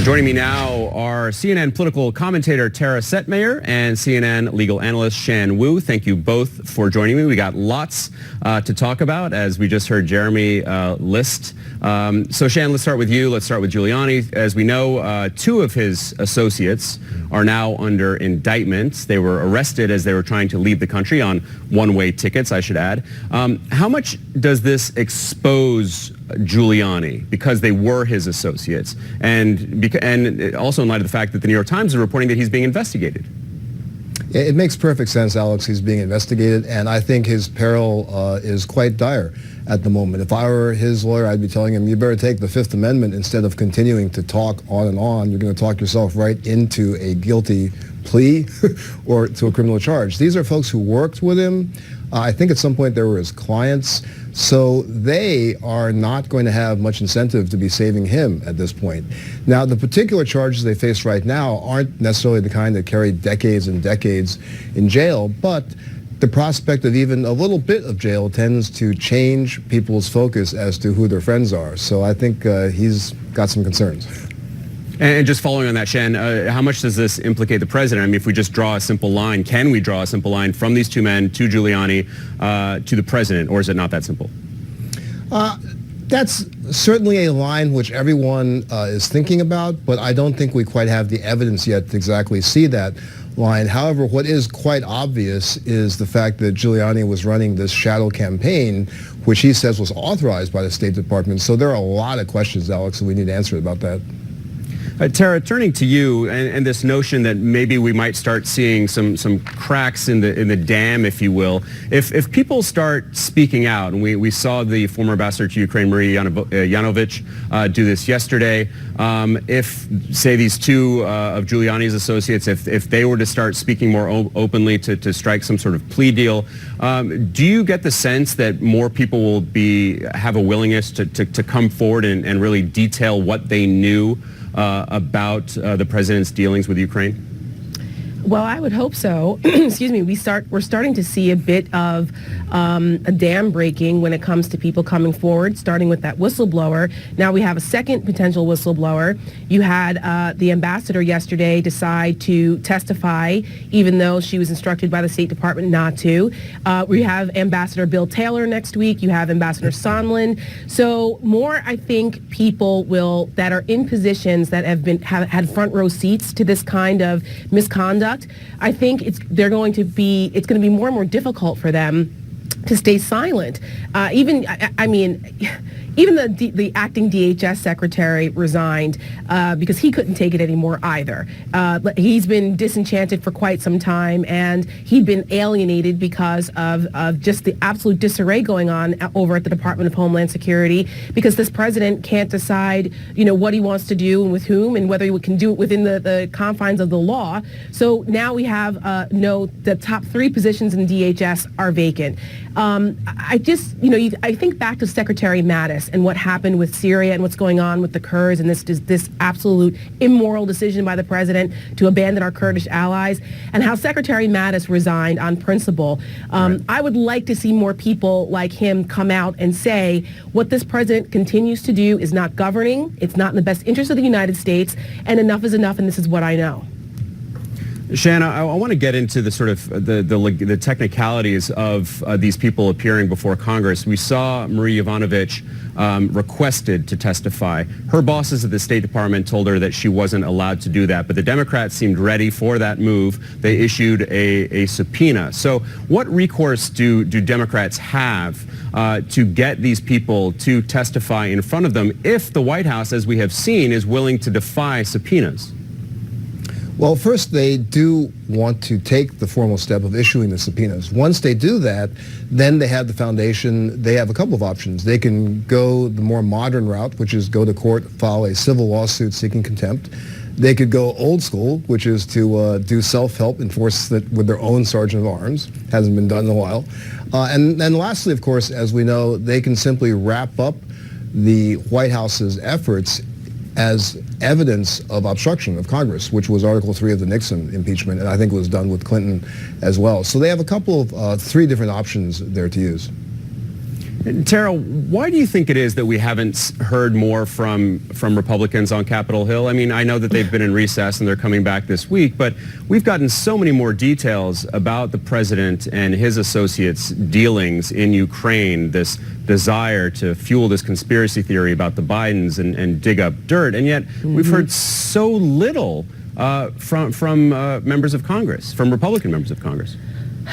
Joining me now are CNN political commentator Tara Setmayer and CNN legal analyst Shan Wu. Thank you both for joining me. We got lots to talk about, as we just heard Jeremy list. So Shan, let's start with you. Let's start with Giuliani. As we know, two of his associates are now under indictment. They were arrested as they were trying to leave the country on one-way tickets, I should add. How much does this expose Giuliani, because they were his associates, and also in light of the fact that the New York Times is reporting that he's being investigated? It makes perfect sense, Alex. He's being investigated, and I think his peril is quite dire at the moment. If I were his lawyer, I'd be telling him, you better take the Fifth Amendment instead of continuing to talk on and on. You're going to talk yourself right into a guilty plea or to a criminal charge. These are folks who worked with him. I think at some point they were his clients. So they are not going to have much incentive to be saving him at this point. Now, the particular charges they face right now aren't necessarily the kind that carry decades and decades in jail, but the prospect of even a little bit of jail tends to change people's focus as to who their friends are. So I think he's got some concerns. And just following on that, Shan, how much does this implicate the president? I mean, if we just draw a simple line, can we draw a simple line from these two men to Giuliani to the president, or is it not that simple? That's certainly a line which everyone is thinking about, but I don't think we quite have the evidence yet to exactly see that line. However, what is quite obvious is the fact that Giuliani was running this shadow campaign, which he says was authorized by the State Department. So there are a lot of questions, Alex, that we need answered about that. Tara, turning to you and this notion that maybe we might start seeing some cracks in the dam, if you will. If people start speaking out, and we saw the former ambassador to Ukraine, Marie Yanovich, do this yesterday. If, say, these two of Giuliani's associates, if they were to start speaking more openly to strike some sort of plea deal, do you get the sense that more people will have a willingness to come forward and really detail what they knew about the president's dealings with Ukraine? Well, I would hope so. Excuse me. We're starting to see a bit of a dam breaking when it comes to people coming forward, starting with that whistleblower. Now we have a second potential whistleblower. You had the ambassador yesterday decide to testify, even though she was instructed by the State Department not to. We have Ambassador Bill Taylor next week. You have Ambassador Sondland. So more, I think, people that are in positions that have had front row seats to this kind of misconduct. I think it's going to be more and more difficult for them to stay silent. Even the acting DHS secretary resigned because he couldn't take it anymore either. He's been disenchanted for quite some time, and he'd been alienated because of just the absolute disarray going on over at the Department of Homeland Security, because this president can't decide, what he wants to do and with whom, and whether he can do it within the confines of the law. So now we have the top 3 positions in DHS are vacant. I think back to Secretary Mattis and what happened with Syria and what's going on with the Kurds, and this absolute immoral decision by the president to abandon our Kurdish allies, and how Secretary Mattis resigned on principle. Right. I would like to see more people like him come out and say what this president continues to do is not governing, it's not in the best interest of the United States, and enough is enough, and this is what I know. Shanna, I want to get into the sort of the technicalities of these people appearing before Congress. We saw Marie Yovanovitch requested to testify. Her bosses at the State Department told her that she wasn't allowed to do that, but the Democrats seemed ready for that move. They issued a subpoena. So what recourse do Democrats have to get these people to testify in front of them if the White House, as we have seen, is willing to defy subpoenas? Well, first, they do want to take the formal step of issuing the subpoenas. Once they do that, then they have the foundation. They have a couple of options. They can go the more modern route, which is go to court, file a civil lawsuit seeking contempt. They could go old school, which is to do self-help, enforce it with their own sergeant of arms. Hasn't been done in a while. And then lastly, of course, as we know, they can simply wrap up the White House's efforts as evidence of obstruction of Congress, which was Article 3 of the Nixon impeachment, and I think it was done with Clinton as well. So they have a couple of 3 different options there to use. Tara, why do you think it is that we haven't heard more from Republicans on Capitol Hill? I mean, I know that they've been in recess and they're coming back this week, but we've gotten so many more details about the president and his associates' dealings in Ukraine, this desire to fuel this conspiracy theory about the Bidens and dig up dirt, and yet we've heard so little from members of Congress, from Republican members of Congress.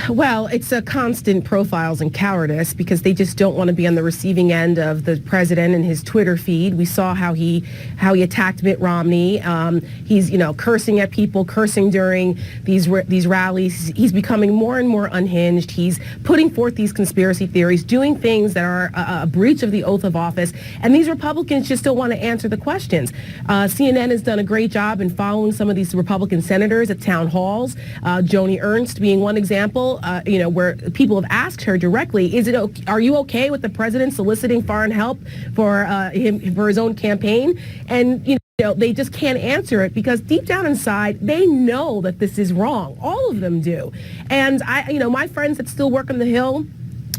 Well, it's a constant profiles and cowardice because they just don't want to be on the receiving end of the president and his Twitter feed. We saw how he attacked Mitt Romney. He's cursing at people, cursing during these rallies. He's becoming more and more unhinged. He's putting forth these conspiracy theories, doing things that are a breach of the oath of office. And these Republicans just don't want to answer the questions. CNN has done a great job in following some of these Republican senators at town halls. Joni Ernst being one example. Where people have asked her directly, are you okay with the president soliciting foreign help for his own campaign? And they just can't answer it because deep down inside they know that this is wrong. All of them do. And my friends that still work on the Hill,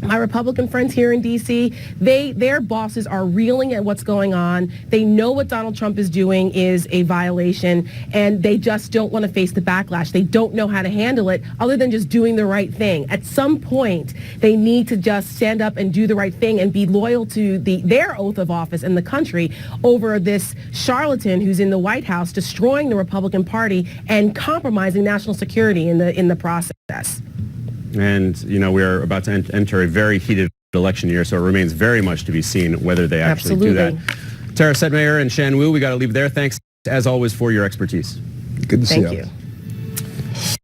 my Republican friends here in D.C., their bosses are reeling at what's going on. They know what Donald Trump is doing is a violation, and they just don't want to face the backlash. They don't know how to handle it other than just doing the right thing. At some point, they need to just stand up and do the right thing and be loyal to their oath of office in the country over this charlatan who's in the White House destroying the Republican Party and compromising national security in the process. And, we are about to enter a very heated election year, so it remains very much to be seen whether they actually do that. Tara Setmayer and Shan Wu, we got to leave it there. Thanks, as always, for your expertise. Good to see you. Thank you.